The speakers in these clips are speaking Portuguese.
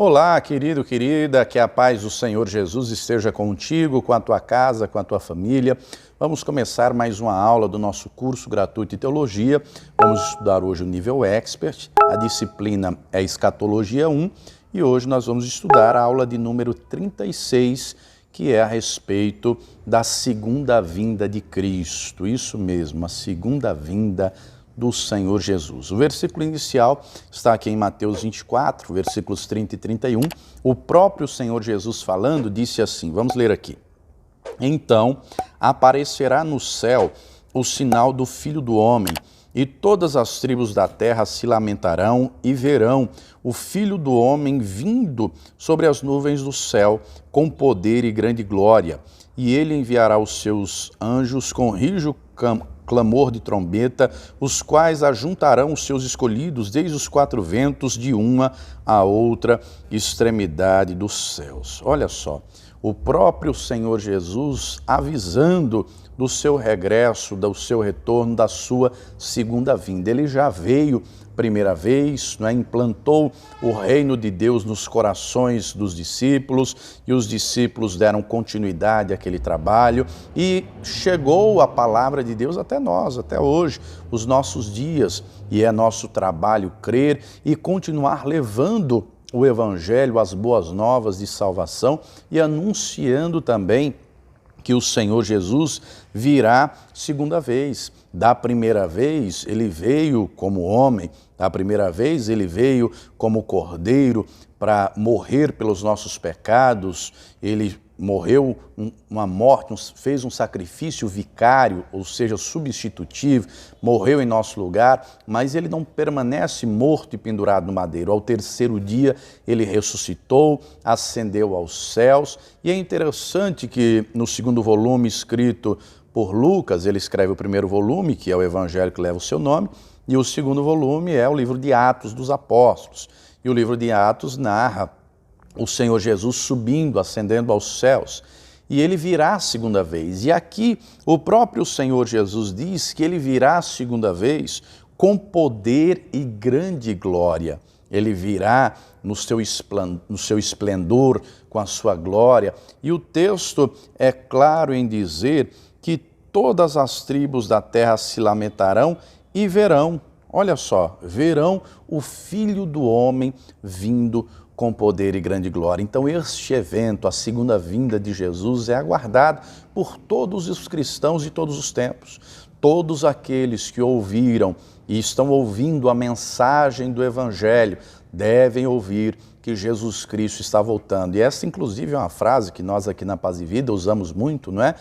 Olá, querido, querida, que a paz do Senhor Jesus esteja contigo, com a tua casa, com a tua família. Vamos começar mais uma aula do nosso curso gratuito de teologia. Vamos estudar hoje o nível Expert, a disciplina é Escatologia 1 e hoje nós vamos estudar a aula de número 36, que é a respeito da segunda vinda de Cristo. Isso mesmo, a segunda vinda do Senhor Jesus. O versículo inicial está aqui em Mateus 24, versículos 30 e 31. O próprio Senhor Jesus falando disse assim, vamos ler aqui. Então aparecerá no céu o sinal do Filho do Homem, e todas as tribos da terra se lamentarão e verão o Filho do Homem vindo sobre as nuvens do céu com poder e grande glória. E ele enviará os seus anjos com rijo clamor de trombeta, os quais ajuntarão os seus escolhidos desde os quatro ventos, de uma a outra extremidade dos céus. Olha só, o próprio Senhor Jesus avisando do seu regresso, do seu retorno, da sua segunda vinda. Ele já veio primeira vez, implantou o reino de Deus nos corações dos discípulos e os discípulos deram continuidade àquele trabalho e chegou a palavra de Deus até nós, até hoje, os nossos dias, e é nosso trabalho crer e continuar levando o Evangelho, as boas novas de salvação e anunciando também que o Senhor Jesus virá segunda vez. Da primeira vez, ele veio como homem, da primeira vez ele veio como cordeiro para morrer pelos nossos pecados, ele morreu uma morte, fez um sacrifício vicário, ou seja, substitutivo, morreu em nosso lugar, mas ele não permanece morto e pendurado no madeiro. Ao terceiro dia ele ressuscitou, ascendeu aos céus, e é interessante que no segundo volume escrito por Lucas, ele escreve o primeiro volume, que é o Evangelho que leva o seu nome, e o segundo volume é o livro de Atos dos Apóstolos. E o livro de Atos narra o Senhor Jesus subindo, ascendendo aos céus, e ele virá a segunda vez. E aqui o próprio Senhor Jesus diz que ele virá a segunda vez com poder e grande glória. Ele virá no seu esplendor, com a sua glória. E o texto é claro em dizer que todas as tribos da terra se lamentarão e verão, olha só, verão o Filho do Homem vindo com poder e grande glória. Então este evento, a segunda vinda de Jesus, é aguardado por todos os cristãos de todos os tempos. Todos aqueles que ouviram e estão ouvindo a mensagem do Evangelho devem ouvir que Jesus Cristo está voltando. E essa, inclusive, é uma frase que nós aqui na Paz e Vida usamos muito, não é?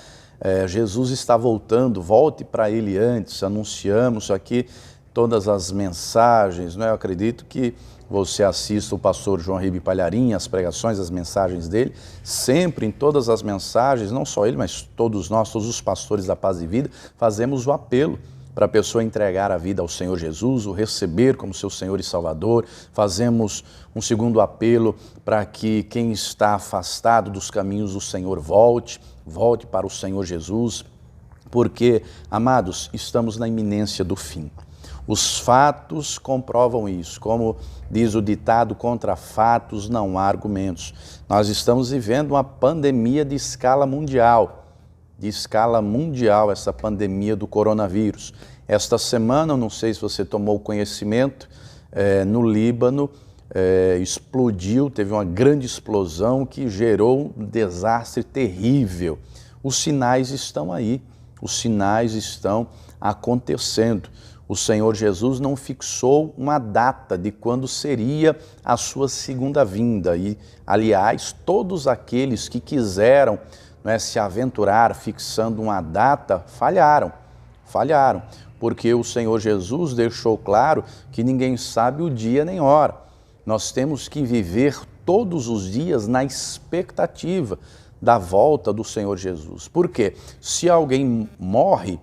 Jesus está voltando, volte para Ele antes, anunciamos aqui todas as mensagens, não é? Eu acredito que você assista o pastor João Ribe Palharim, as pregações, as mensagens dele, sempre em todas as mensagens, não só ele, mas todos nós, todos os pastores da Paz e Vida, fazemos o apelo para a pessoa entregar a vida ao Senhor Jesus, o receber como seu Senhor e Salvador. Fazemos um segundo apelo para que quem está afastado dos caminhos do Senhor volte para o Senhor Jesus, porque, amados, estamos na iminência do fim. Os fatos comprovam isso, como diz o ditado, contra fatos não há argumentos. Nós estamos vivendo uma pandemia de escala mundial, essa pandemia do coronavírus. Esta semana, não sei se você tomou conhecimento, no Líbano explodiu, teve uma grande explosão que gerou um desastre terrível. Os sinais estão aí, os sinais estão acontecendo. O Senhor Jesus não fixou uma data de quando seria a sua segunda vinda. E, aliás, todos aqueles que quiseram se aventurar fixando uma data, falharam, porque o Senhor Jesus deixou claro que ninguém sabe o dia nem hora. Nós temos que viver todos os dias na expectativa da volta do Senhor Jesus. Por quê? Se alguém morre,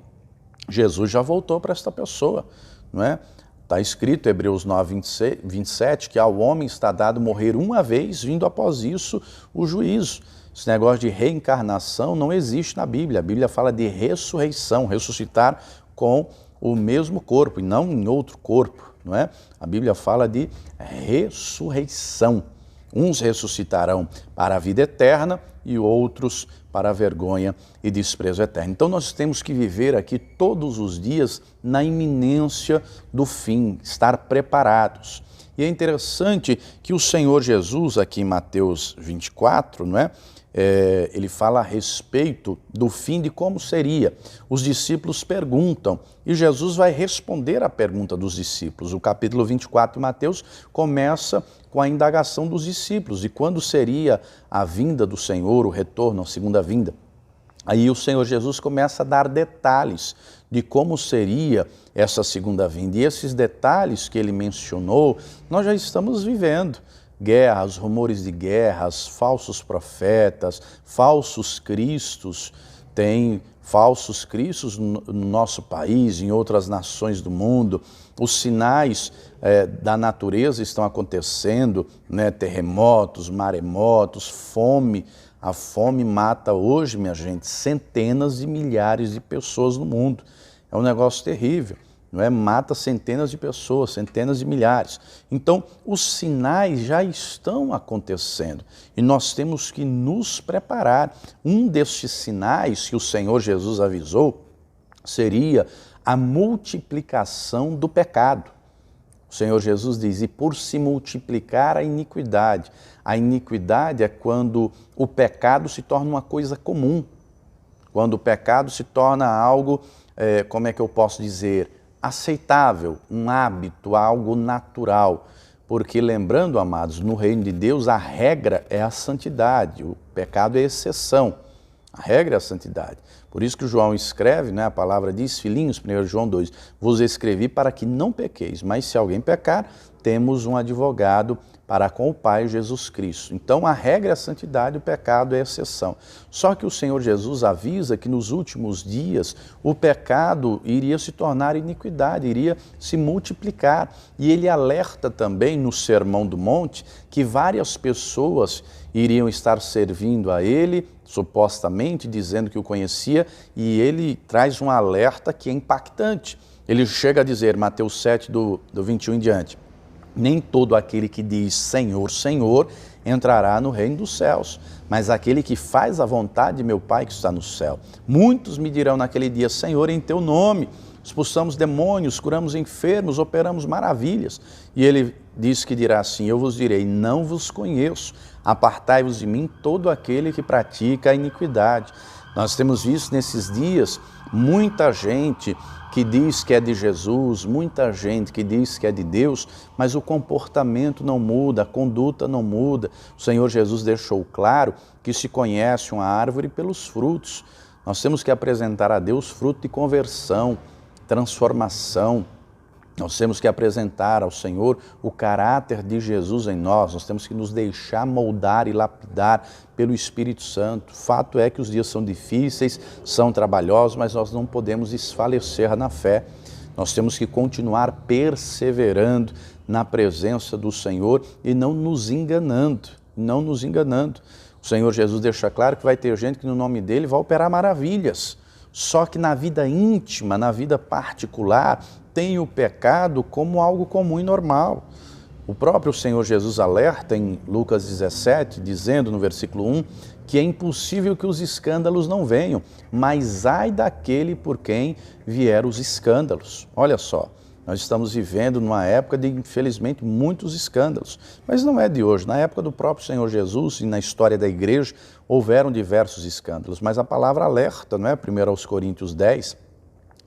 Jesus já voltou para esta pessoa, não é? Está escrito, Hebreus 9, 27, que ao homem está dado morrer uma vez, vindo após isso o juízo. Esse negócio de reencarnação não existe na Bíblia. A Bíblia fala de ressurreição, ressuscitar com o mesmo corpo e não em outro corpo, não é? A Bíblia fala de ressurreição. Uns ressuscitarão para a vida eterna e outros para a vergonha e desprezo eterno. Então nós temos que viver aqui todos os dias na iminência do fim, estar preparados. E é interessante que o Senhor Jesus, aqui em Mateus 24, não é? Ele fala a respeito do fim, de como seria. Os discípulos perguntam e Jesus vai responder à pergunta dos discípulos. O capítulo 24 de Mateus começa com a indagação dos discípulos de quando seria a vinda do Senhor, o retorno, a segunda vinda. Aí o Senhor Jesus começa a dar detalhes de como seria essa segunda vinda. E esses detalhes que ele mencionou, nós já estamos vivendo. Guerras, rumores de guerras, falsos profetas, falsos cristos. Tem falsos cristos no nosso país, em outras nações do mundo. Os sinais da natureza estão acontecendo, né? Terremotos, maremotos, fome. A fome mata hoje, minha gente, centenas de milhares de pessoas no mundo. É um negócio terrível. Não é? Mata centenas de pessoas, centenas de milhares. Então, os sinais já estão acontecendo e nós temos que nos preparar. Um destes sinais que o Senhor Jesus avisou seria a multiplicação do pecado. O Senhor Jesus diz, e por se multiplicar a iniquidade. A iniquidade é quando o pecado se torna uma coisa comum, quando o pecado se torna algo, como é que eu posso dizer, aceitável, um hábito, algo natural. Porque lembrando, amados, no reino de Deus a regra é a santidade, o pecado é exceção, a regra é a santidade. Por isso que João escreve, né, a palavra diz, filhinhos, 1 João 2, vos escrevi para que não pequeis, mas se alguém pecar, temos um advogado para com o Pai, Jesus Cristo. Então a regra é a santidade, o pecado é a exceção. Só que o Senhor Jesus avisa que nos últimos dias o pecado iria se tornar iniquidade, iria se multiplicar. E ele alerta também no Sermão do Monte que várias pessoas iriam estar servindo a ele, supostamente dizendo que o conhecia, e ele traz um alerta que é impactante. Ele chega a dizer, Mateus 7, do 21 em diante, nem todo aquele que diz Senhor, Senhor, entrará no reino dos céus, mas aquele que faz a vontade de meu Pai que está no céu. Muitos me dirão naquele dia, Senhor, em teu nome expulsamos demônios, curamos enfermos, operamos maravilhas. E ele diz que dirá assim, eu vos direi, não vos conheço, apartai-vos de mim todo aquele que pratica a iniquidade. Nós temos visto nesses dias muita gente que diz que é de Jesus, muita gente que diz que é de Deus, mas o comportamento não muda, a conduta não muda. O Senhor Jesus deixou claro que se conhece uma árvore pelos frutos. Nós temos que apresentar a Deus fruto de conversão, transformação. Nós temos que apresentar ao Senhor o caráter de Jesus em nós, nós temos que nos deixar moldar e lapidar pelo Espírito Santo. Fato é que os dias são difíceis, são trabalhosos, mas nós não podemos desfalecer na fé. Nós temos que continuar perseverando na presença do Senhor e não nos enganando, não nos enganando. O Senhor Jesus deixa claro que vai ter gente que no nome dele vai operar maravilhas. Só que na vida íntima, na vida particular, tem o pecado como algo comum e normal. O próprio Senhor Jesus alerta em Lucas 17, dizendo no versículo 1, que é impossível que os escândalos não venham, mas ai daquele por quem vier os escândalos. Olha só, nós estamos vivendo numa época de, infelizmente, muitos escândalos, mas não é de hoje. Na época do próprio Senhor Jesus e na história da igreja, houveram diversos escândalos, mas a palavra alerta, não é? 1 Coríntios 10,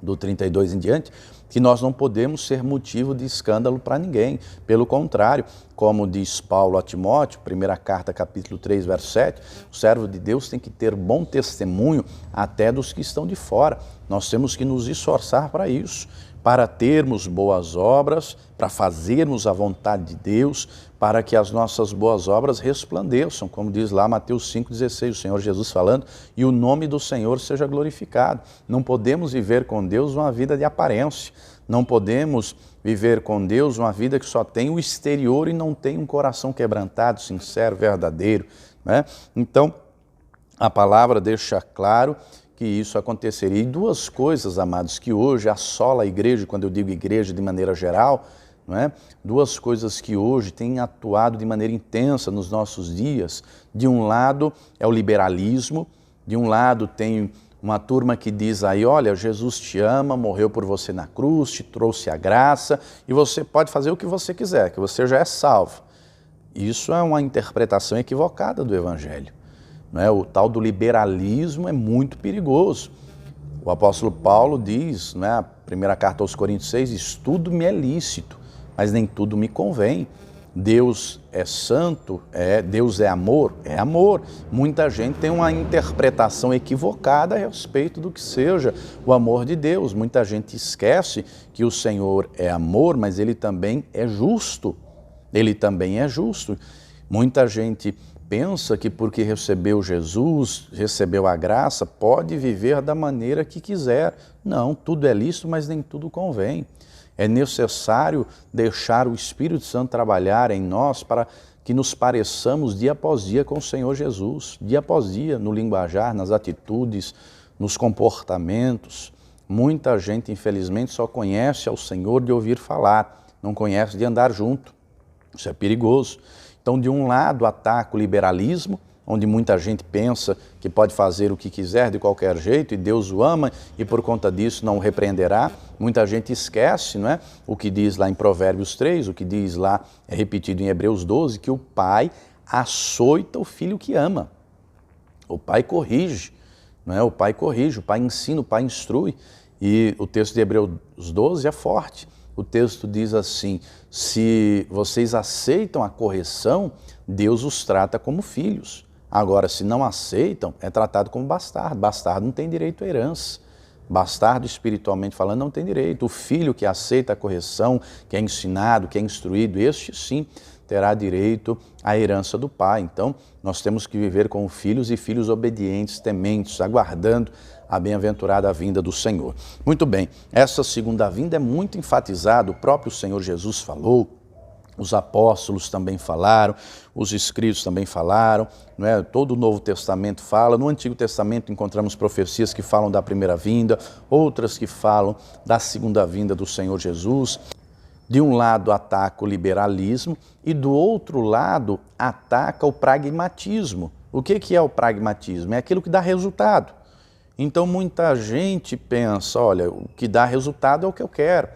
do 32 em diante, que nós não podemos ser motivo de escândalo para ninguém. Pelo contrário, como diz Paulo a Timóteo, primeira carta, capítulo 3, verso 7, o servo de Deus tem que ter bom testemunho até dos que estão de fora. Nós temos que nos esforçar para isso, para termos boas obras, para fazermos a vontade de Deus, para que as nossas boas obras resplandeçam, como diz lá Mateus 5,16, o Senhor Jesus falando, e o nome do Senhor seja glorificado. Não podemos viver com Deus uma vida de aparência, não podemos viver com Deus uma vida que só tem o exterior e não tem um coração quebrantado, sincero, verdadeiro, né? Então, a palavra deixa claro que isso aconteceria. E duas coisas, amados, que hoje assola a igreja, quando eu digo igreja de maneira geral, não é? Duas coisas que hoje têm atuado de maneira intensa nos nossos dias. De um lado é o liberalismo, de um lado tem uma turma que diz aí, olha, Jesus te ama, morreu por você na cruz, te trouxe a graça e você pode fazer o que você quiser, que você já é salvo. Isso é uma interpretação equivocada do Evangelho, não é? O tal do liberalismo é muito perigoso. O apóstolo Paulo diz, não é? A primeira carta aos Coríntios 6, diz, tudo me é lícito, mas nem tudo me convém. Deus é santo, Deus é amor. Muita gente tem uma interpretação equivocada a respeito do que seja o amor de Deus. Muita gente esquece que o Senhor é amor, mas Ele também é justo. Ele também é justo. Muita gente pensa que porque recebeu Jesus, recebeu a graça, pode viver da maneira que quiser. Não, tudo é lícito, mas nem tudo convém. É necessário deixar o Espírito Santo trabalhar em nós para que nos pareçamos dia após dia com o Senhor Jesus, dia após dia, no linguajar, nas atitudes, nos comportamentos. Muita gente, infelizmente, só conhece ao Senhor de ouvir falar, não conhece de andar junto. Isso é perigoso. Então, de um lado, ataca o liberalismo, onde muita gente pensa que pode fazer o que quiser de qualquer jeito e Deus o ama e por conta disso não o repreenderá. Muita gente esquece, não é? O que diz lá em Provérbios 3, o que diz lá, é repetido em Hebreus 12, que o pai açoita o filho que ama. O pai corrige, não é? O pai corrige, o pai ensina, o pai instrui. E o texto de Hebreus 12 é forte. O texto diz assim, se vocês aceitam a correção, Deus os trata como filhos. Agora, se não aceitam, é tratado como bastardo. Bastardo não tem direito à herança. Bastardo, espiritualmente falando, não tem direito. O filho que aceita a correção, que é ensinado, que é instruído, este sim terá direito à herança do pai. Então, nós temos que viver como filhos e filhos obedientes, tementes, aguardando a bem-aventurada vinda do Senhor. Muito bem, essa segunda vinda é muito enfatizada, o próprio Senhor Jesus falou, os apóstolos também falaram, os escritos também falaram, não é? Todo o Novo Testamento fala. No Antigo Testamento encontramos profecias que falam da primeira vinda, outras que falam da segunda vinda do Senhor Jesus. De um lado ataca o liberalismo e do outro lado ataca o pragmatismo. O que é o pragmatismo? É aquilo que dá resultado. Então muita gente pensa, olha, o que dá resultado é o que eu quero.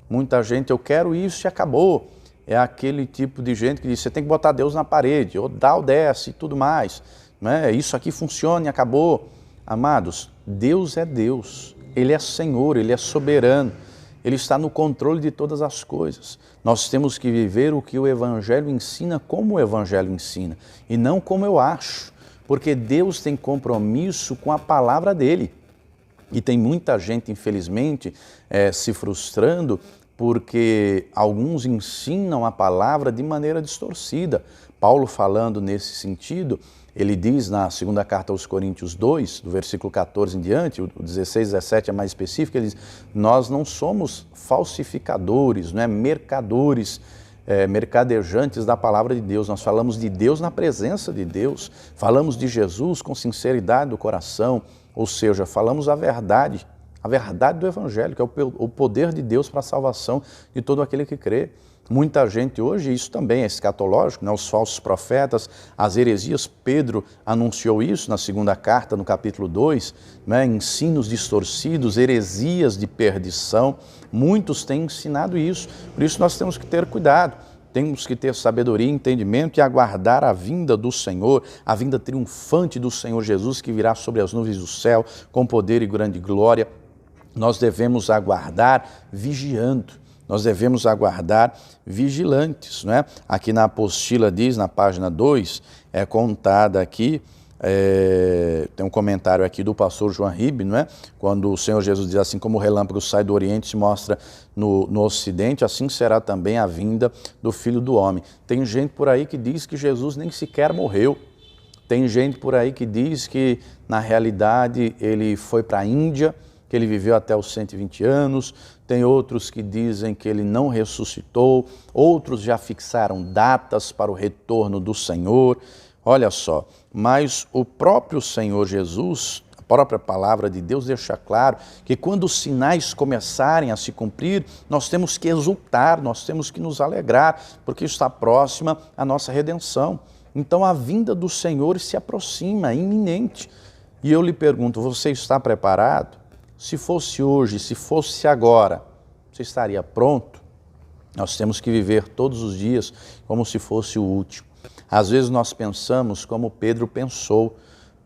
Muita gente, eu quero isso e acabou. É aquele tipo de gente que diz, você tem que botar Deus na parede, ou dá ou desce e tudo mais. Né? Isso aqui funciona e acabou. Amados, Deus é Deus, Ele é Senhor, Ele é soberano, Ele está no controle de todas as coisas. Nós temos que viver o que o Evangelho ensina, como o Evangelho ensina, e não como eu acho, porque Deus tem compromisso com a palavra dEle. E tem muita gente, infelizmente, se frustrando, porque alguns ensinam a palavra de maneira distorcida. Paulo, falando nesse sentido, ele diz na segunda carta aos Coríntios 2, do versículo 14 em diante, o 16, 17 é mais específico, ele diz, nós não somos falsificadores, não é? Mercadores, mercadejantes da palavra de Deus. Nós falamos de Deus na presença de Deus, falamos de Jesus com sinceridade do coração, ou seja, falamos a verdade do Evangelho, que é o poder de Deus para a salvação de todo aquele que crê. Muita gente hoje, isso também é escatológico, né? Os falsos profetas, as heresias, Pedro anunciou isso na segunda carta, no capítulo 2, né? Ensinos distorcidos, heresias de perdição, muitos têm ensinado isso, por isso nós temos que ter cuidado. Temos que ter sabedoria e entendimento e aguardar a vinda do Senhor, a vinda triunfante do Senhor Jesus, que virá sobre as nuvens do céu, com poder e grande glória. Nós devemos aguardar vigiando, nós devemos aguardar vigilantes, não é? Aqui na apostila diz, na página 2, é contada aqui, tem um comentário aqui do pastor João Ribe, não é? Quando o Senhor Jesus diz assim, como o relâmpago sai do Oriente e se mostra no Ocidente, assim será também a vinda do Filho do Homem. Tem gente por aí que diz que Jesus nem sequer morreu. Tem gente por aí que diz que, na realidade, ele foi para a Índia, que ele viveu até os 120 anos, tem outros que dizem que ele não ressuscitou, outros já fixaram datas para o retorno do Senhor. Olha só, mas o próprio Senhor Jesus, própria palavra de Deus deixa claro que quando os sinais começarem a se cumprir, nós temos que exultar, nós temos que nos alegrar, porque está próxima a nossa redenção. Então a vinda do Senhor se aproxima, é iminente. E eu lhe pergunto, você está preparado? Se fosse hoje, se fosse agora, você estaria pronto? Nós temos que viver todos os dias como se fosse o último. Às vezes nós pensamos como Pedro pensou.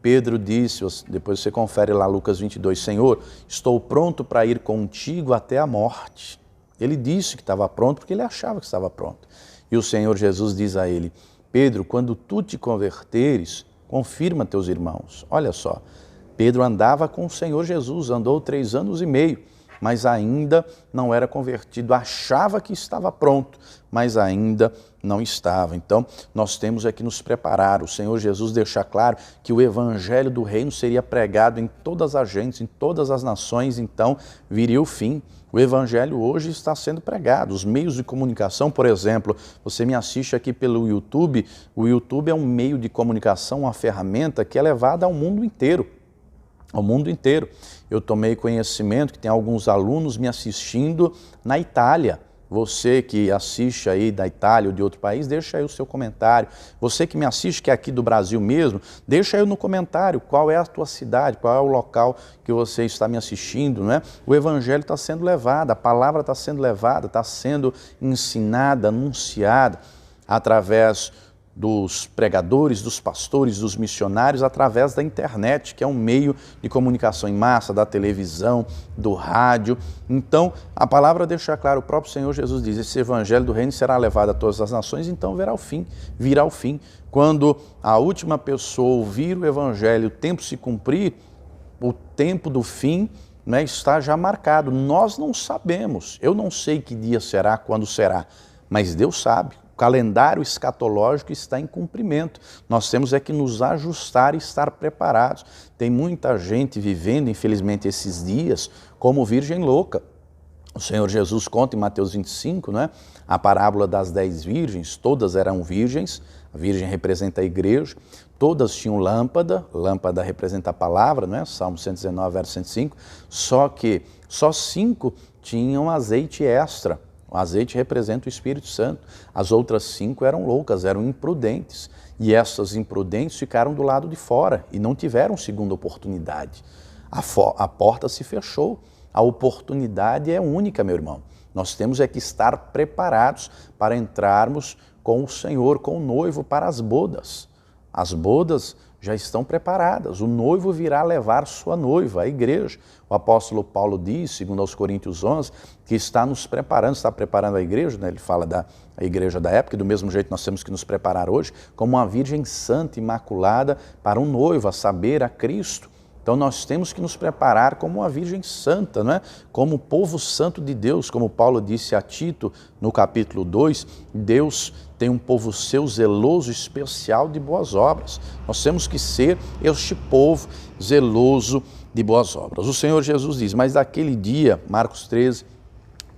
Pedro disse, depois você confere lá Lucas 22, Senhor, estou pronto para ir contigo até a morte. Ele disse que estava pronto porque ele achava que estava pronto. E o Senhor Jesus diz a ele, Pedro, quando tu te converteres, confirma teus irmãos. Olha só, Pedro andava com o Senhor Jesus, andou 3 anos e meio, mas ainda não era convertido, achava que estava pronto, mas ainda não estava. Então, nós temos que nos preparar. O Senhor Jesus deixa claro que o evangelho do reino seria pregado em todas as gentes, em todas as nações, então viria o fim. O evangelho hoje está sendo pregado. Os meios de comunicação, por exemplo, você me assiste aqui pelo YouTube, o YouTube é um meio de comunicação, uma ferramenta que é levada ao mundo inteiro. Ao mundo inteiro. Eu tomei conhecimento que tem alguns alunos me assistindo na Itália. Você que assiste aí da Itália ou de outro país, deixa aí o seu comentário. Você que me assiste, que é aqui do Brasil mesmo, deixa aí no comentário qual é a tua cidade, qual é o local que você está me assistindo, né? O evangelho está sendo levado, a palavra está sendo levada, está sendo ensinada, anunciada através dos pregadores, dos pastores, dos missionários, através da internet, que é um meio de comunicação em massa, da televisão, do rádio. Então, a palavra deixa claro, o próprio Senhor Jesus diz, esse evangelho do reino será levado a todas as nações, então virá o fim. Quando a última pessoa ouvir o evangelho, o tempo se cumprir, o tempo do fim, né, está já marcado. Nós não sabemos, eu não sei que dia será, quando será, mas Deus sabe. O calendário escatológico está em cumprimento. Nós temos que nos ajustar e estar preparados. Tem muita gente vivendo, infelizmente, esses dias como virgem louca. O Senhor Jesus conta em Mateus 25, né, a parábola das 10 virgens, todas eram virgens, a virgem representa a igreja, todas tinham lâmpada, lâmpada representa a palavra, né, Salmo 119, verso 105, só que só 5 tinham azeite extra. O azeite representa o Espírito Santo. As outras 5 eram loucas, eram imprudentes. E essas imprudentes ficaram do lado de fora e não tiveram segunda oportunidade. A porta se fechou. A oportunidade é única, meu irmão. Nós temos que estar preparados para entrarmos com o Senhor, com o noivo para as bodas. As bodas já estão preparadas. O noivo virá levar sua noiva, a igreja. O apóstolo Paulo diz, segundo aos Coríntios 11, que está nos preparando, está preparando a igreja, né? Ele fala da igreja da época, e do mesmo jeito nós temos que nos preparar hoje, como uma virgem santa, imaculada, para um noivo, a saber, a Cristo. Então nós temos que nos preparar como uma virgem santa, né? Como o povo santo de Deus, como Paulo disse a Tito no capítulo 2, Deus tem um povo seu zeloso, especial de boas obras. Nós temos que ser este povo zeloso de boas obras. O Senhor Jesus diz, mas daquele dia, Marcos 13,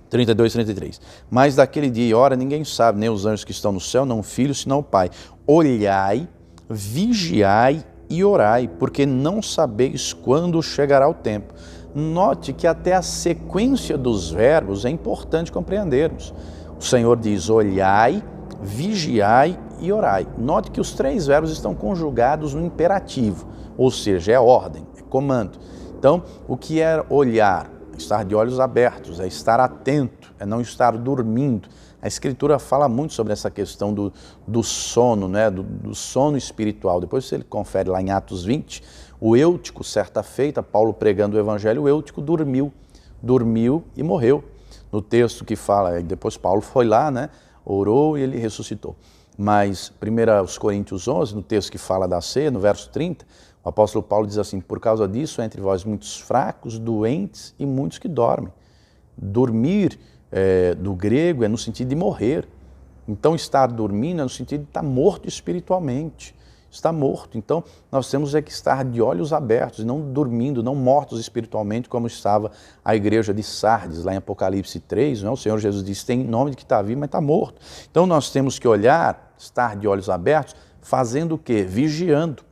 32, 33, mas daquele dia e hora ninguém sabe, nem os anjos que estão no céu, não o Filho, senão o Pai. Olhai, vigiai e orai, porque não sabeis quando chegará o tempo. Note que até a sequência dos verbos é importante compreendermos. O Senhor diz, olhai, vigiai e orai. Note que os 3 verbos estão conjugados no imperativo, ou seja, é ordem, é comando. Então, o que é olhar? Estar de olhos abertos, é estar atento, é não estar dormindo. A Escritura fala muito sobre essa questão do sono, né? do sono espiritual. Depois você confere lá em Atos 20, o Eutico, certa feita, Paulo pregando o Evangelho, o Eutico dormiu e morreu. No texto que fala, depois Paulo foi lá, né? Orou e ele ressuscitou. Mas 1 Coríntios 11, no texto que fala da ceia, no verso 30, o apóstolo Paulo diz assim, por causa disso, entre vós muitos fracos, doentes e muitos que dormem. Dormir do grego é no sentido de morrer. Então, estar dormindo é no sentido de estar morto espiritualmente. Está morto. Então, nós temos que estar de olhos abertos, não dormindo, não mortos espiritualmente, como estava a igreja de Sardes, lá em Apocalipse 3. Não? O Senhor Jesus diz, tem nome de que está vivo, mas está morto. Então, nós temos que olhar, estar de olhos abertos, fazendo o quê? Vigiando.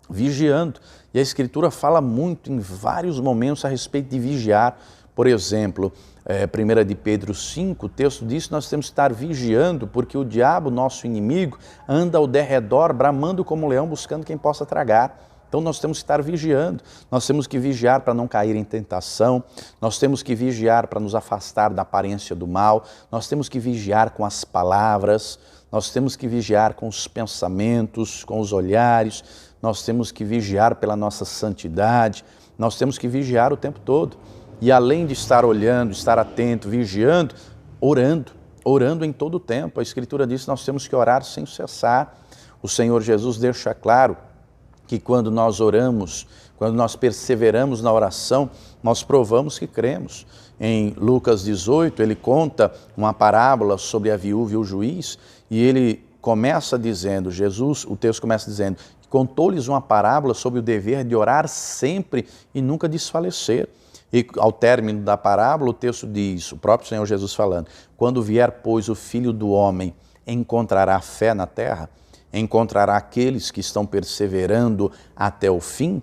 vigiando. E a Escritura fala muito em vários momentos a respeito de vigiar. Por exemplo, 1 de Pedro 5, o texto diz que nós temos que estar vigiando porque o diabo, nosso inimigo, anda ao derredor, bramando como um leão, buscando quem possa tragar. Então nós temos que estar vigiando, nós temos que vigiar para não cair em tentação, nós temos que vigiar para nos afastar da aparência do mal, nós temos que vigiar com as palavras, nós temos que vigiar com os pensamentos, com os olhares, nós temos que vigiar pela nossa santidade, nós temos que vigiar o tempo todo. E além de estar olhando, estar atento, vigiando, orando em todo o tempo. A Escritura diz que nós temos que orar sem cessar. O Senhor Jesus deixa claro que quando nós oramos, quando nós perseveramos na oração, nós provamos que cremos. Em Lucas 18, ele conta uma parábola sobre a viúva e o juiz, e ele começa dizendo, o texto começa dizendo, contou-lhes uma parábola sobre o dever de orar sempre e nunca desfalecer. E ao término da parábola, o texto diz, o próprio Senhor Jesus falando, quando vier, pois, o Filho do Homem, encontrará fé na terra? Encontrará aqueles que estão perseverando até o fim?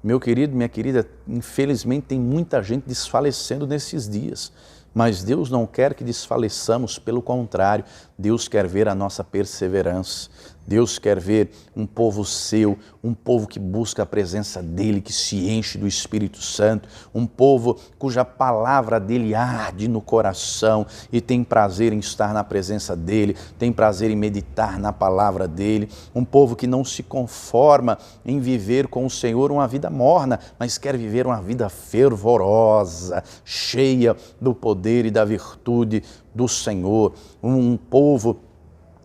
Meu querido, minha querida, infelizmente tem muita gente desfalecendo nesses dias. Mas Deus não quer que desfaleçamos, pelo contrário, Deus quer ver a nossa perseverança. Deus quer ver um povo seu, um povo que busca a presença dEle, que se enche do Espírito Santo, um povo cuja palavra dEle arde no coração e tem prazer em estar na presença dEle, tem prazer em meditar na palavra dEle, um povo que não se conforma em viver com o Senhor uma vida morna, mas quer viver uma vida fervorosa, cheia do poder e da virtude do Senhor, um povo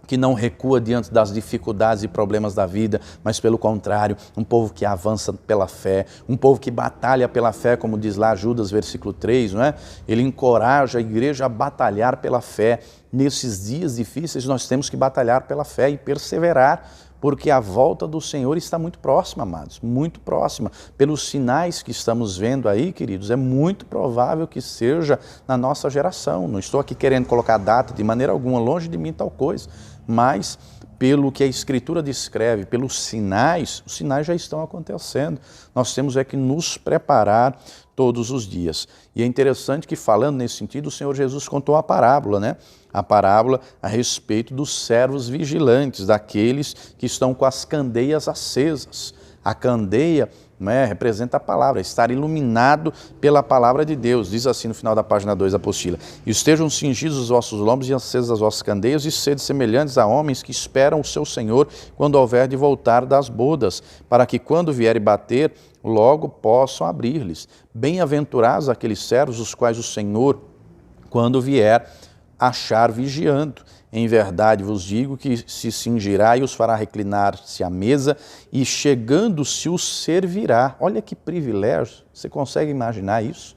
que não recua diante das dificuldades e problemas da vida, mas pelo contrário, um povo que avança pela fé, um povo que batalha pela fé, como diz lá Judas, versículo 3, não é? Ele encoraja a igreja a batalhar pela fé. Nesses dias difíceis nós temos que batalhar pela fé e perseverar, porque a volta do Senhor está muito próxima, amados, muito próxima. Pelos sinais que estamos vendo aí, queridos, é muito provável que seja na nossa geração. Não estou aqui querendo colocar data de maneira alguma, longe de mim tal coisa, mas pelo que a Escritura descreve, pelos sinais, os sinais já estão acontecendo. Nós temos que nos preparar todos os dias. E é interessante que, falando nesse sentido, o Senhor Jesus contou a parábola, né? A parábola a respeito dos servos vigilantes, daqueles que estão com as candeias acesas. A candeia, né, representa a palavra, estar iluminado pela palavra de Deus. Diz assim no final da página 2 da apostila: e estejam cingidos os vossos lombos e acesas as vossas candeias, e sede semelhantes a homens que esperam o seu Senhor quando houver de voltar das bodas, para que quando vier bater, logo possam abrir-lhes. Bem-aventurados aqueles servos os quais o Senhor, quando vier, achar vigiando. Em verdade vos digo que se cingirá e os fará reclinar-se à mesa, e chegando-se os servirá. Olha que privilégio, você consegue imaginar isso?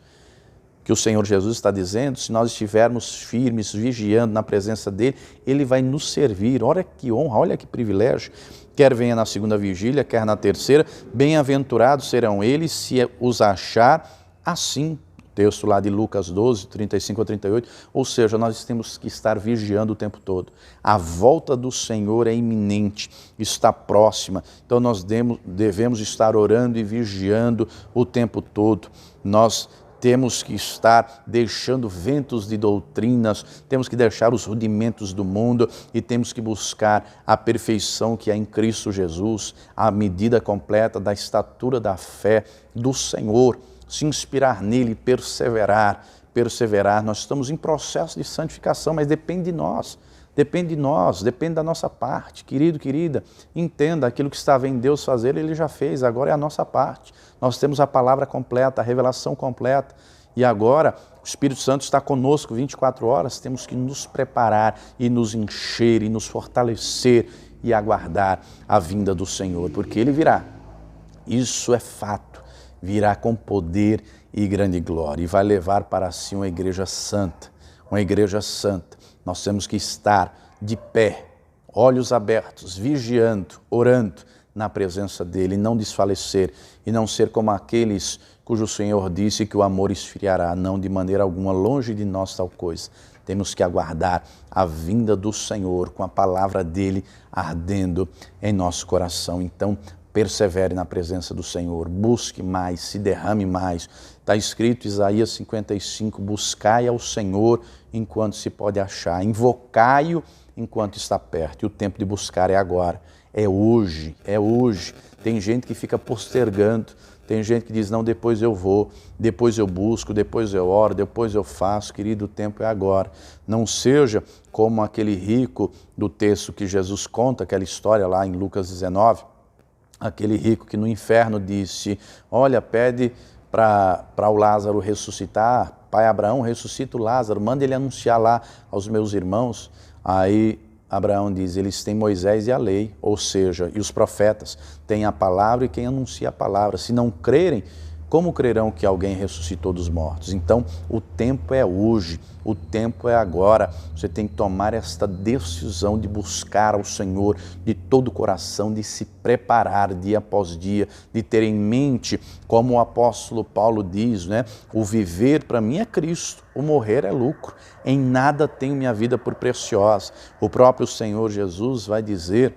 Que o Senhor Jesus está dizendo, se nós estivermos firmes, vigiando na presença dEle, Ele vai nos servir. Olha que honra, olha que privilégio. Quer venha na segunda vigília, quer na terceira, bem-aventurados serão eles se os achar assim. Texto lá de Lucas 12, 35 a 38, ou seja, nós temos que estar vigiando o tempo todo. A volta do Senhor é iminente, está próxima, então nós devemos estar orando e vigiando o tempo todo. Nós temos que estar deixando ventos de doutrinas, temos que deixar os rudimentos do mundo e temos que buscar a perfeição que é em Cristo Jesus, a medida completa da estatura da fé do Senhor. Se inspirar nele, perseverar. Nós estamos em processo de santificação, mas depende de nós, depende da nossa parte. Querido, querida, entenda, aquilo que estava em Deus fazer, Ele já fez, agora é a nossa parte. Nós temos a palavra completa, a revelação completa, e agora o Espírito Santo está conosco 24 horas, temos que nos preparar e nos encher e nos fortalecer e aguardar a vinda do Senhor, porque Ele virá, isso é fato. Virá com poder e grande glória e vai levar para si uma igreja santa, uma igreja santa. Nós temos que estar de pé, olhos abertos, vigiando, orando na presença dEle, não desfalecer e não ser como aqueles cujo Senhor disse que o amor esfriará, não, de maneira alguma, longe de nós tal coisa. Temos que aguardar a vinda do Senhor com a palavra dEle ardendo em nosso coração. Então, Persevere na presença do Senhor, busque mais, se derrame mais. Está escrito em Isaías 55, buscai ao Senhor enquanto se pode achar, invocai-o enquanto está perto. E o tempo de buscar é agora, é hoje, é hoje. Tem gente que fica postergando, tem gente que diz, não, depois eu vou, depois eu busco, depois eu oro, depois eu faço. Querido, o tempo é agora. Não seja como aquele rico do texto que Jesus conta, aquela história lá em Lucas 19, aquele rico que no inferno disse, olha, pede para o Lázaro ressuscitar, pai Abraão, ressuscita o Lázaro, manda ele anunciar lá aos meus irmãos. Aí Abraão diz, eles têm Moisés e a lei, ou seja, e os profetas, têm a palavra e quem anuncia a palavra. Se não crerem, como crerão que alguém ressuscitou dos mortos? Então, o tempo é hoje, o tempo é agora. Você tem que tomar esta decisão de buscar ao Senhor de todo o coração, de se preparar dia após dia, de ter em mente, como o apóstolo Paulo diz, né? O viver para mim é Cristo, o morrer é lucro. Em nada tenho minha vida por preciosa. O próprio Senhor Jesus vai dizer,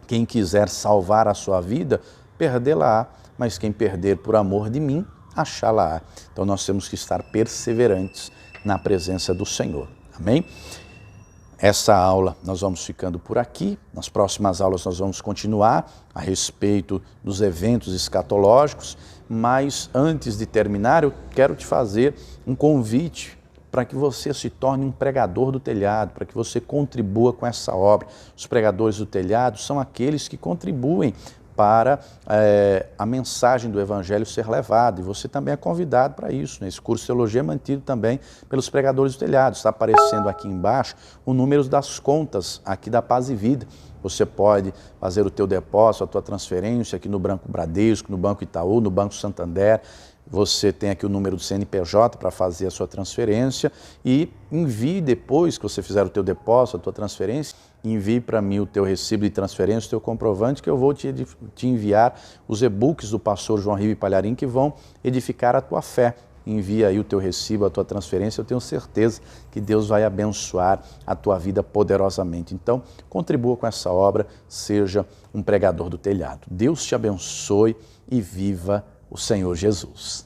quem quiser salvar a sua vida, perdê-la-á, mas quem perder por amor de mim, achá-la-á. Então nós temos que estar perseverantes na presença do Senhor. Amém? Essa aula nós vamos ficando por aqui. Nas próximas aulas nós vamos continuar a respeito dos eventos escatológicos, mas antes de terminar eu quero te fazer um convite para que você se torne um pregador do telhado, para que você contribua com essa obra. Os pregadores do telhado são aqueles que contribuem para a mensagem do Evangelho ser levada. E você também é convidado para isso. Esse curso de teologia é mantido também pelos pregadores do telhado. Está aparecendo aqui embaixo o número das contas aqui da Paz e Vida. Você pode fazer o teu depósito, a tua transferência aqui no Banco Bradesco, no Banco Itaú, no Banco Santander. Você tem aqui o número do CNPJ para fazer a sua transferência e envie depois que você fizer o teu depósito, a tua transferência, envie para mim o teu recibo de transferência, o teu comprovante, que eu vou te enviar os e-books do pastor João Ribe Palharim que vão edificar a tua fé. Envia aí o teu recibo, a tua transferência, eu tenho certeza que Deus vai abençoar a tua vida poderosamente. Então, contribua com essa obra, seja um pregador do telhado. Deus te abençoe e viva o Senhor Jesus.